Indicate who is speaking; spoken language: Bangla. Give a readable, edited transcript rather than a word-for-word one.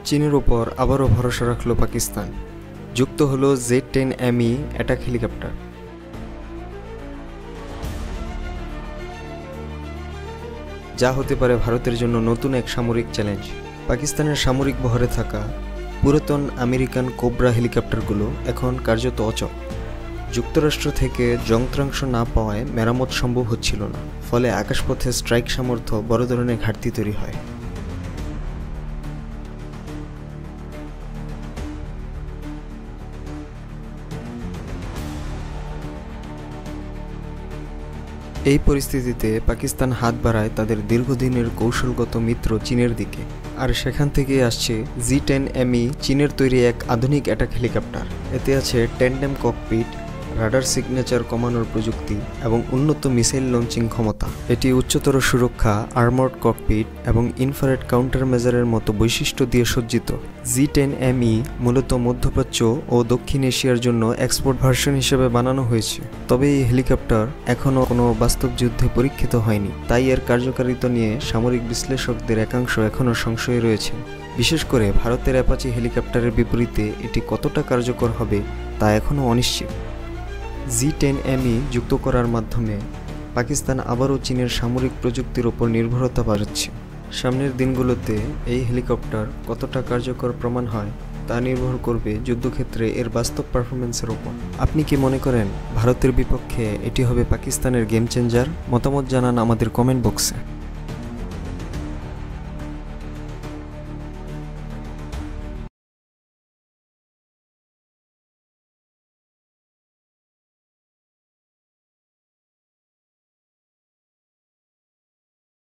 Speaker 1: চীনের ওপর আবারও ভরসা রাখল পাকিস্তান। যুক্ত হলো Z-10ME অ্যাটাক হেলিকপ্টার। যা হতে পারে ভারতের জন্য নতুন এক সামরিক চ্যালেঞ্জ। পাকিস্তানের সামরিক বহরে থাকা পুরাতন আমেরিকান কোবরা হেলিকপ্টারগুলো এখন কার্যত অচল। যুক্তরাষ্ট্র থেকে যন্ত্রাংশ না পাওয়ায় মেরামত সম্ভব হচ্ছিল না, ফলে আকাশপথে স্ট্রাইক সামর্থ্য বড় ধরনের ঘাটতি তৈরি হয়। এই পরিস্থিতিতে পাকিস্তান হাত বাড়ায় তাদের দীর্ঘদিনের কৌশলগত মিত্র চীনের দিকে, আর সেখান থেকেই আসছে Z-10ME, চীনের তৈরি এক আধুনিক অ্যাটাক হেলিকপ্টার। এতে আছে ট্যান্ডেম ককপিট, রাডার সিগনেচার কমানোর প্রযুক্তি এবং উন্নত মিসাইল লঞ্চিং ক্ষমতা। এটি উচ্চতর সুরক্ষা, আর্মর্ড ককপিট এবং ইনফ্রারেড কাউন্টার মেজারের মতো বৈশিষ্ট্য দিয়ে সজ্জিত। Z-10ME মূলত মধ্যপ্রাচ্য ও দক্ষিণ এশিয়ার জন্য এক্সপোর্ট ভার্সন হিসেবে বানানো হয়েছে, তবে এই হেলিকপ্টার এখনও কোনো বাস্তব যুদ্ধে পরীক্ষিত হয়নি, তাই এর কার্যকারিতা নিয়ে সামরিক বিশ্লেষকদের একাংশ এখনও সংশয়ে রয়েছে। বিশেষ করে ভারতের অ্যাপাচি হেলিকপ্টারের বিপরীতে এটি কতটা কার্যকর হবে তা এখনও অনিশ্চিত। Z-10ME যুক্ত করার মাধ্যমে পাকিস্তান আবারও চীনের সামরিক প্রযুক্তির ওপর নির্ভরতা বাড়াচ্ছে। সামনের দিনগুলোতে এই হেলিকপ্টার কতটা কার্যকর প্রমাণ হয় তা নির্ভর করবে যুদ্ধক্ষেত্রে এর বাস্তব পারফরমেন্সের ওপর। আপনি কি মনে করেন ভারতের বিপক্ষে এটি হবে পাকিস্তানের গেম চেঞ্জার? মতামত জানান আমাদের কমেন্ট বক্সে।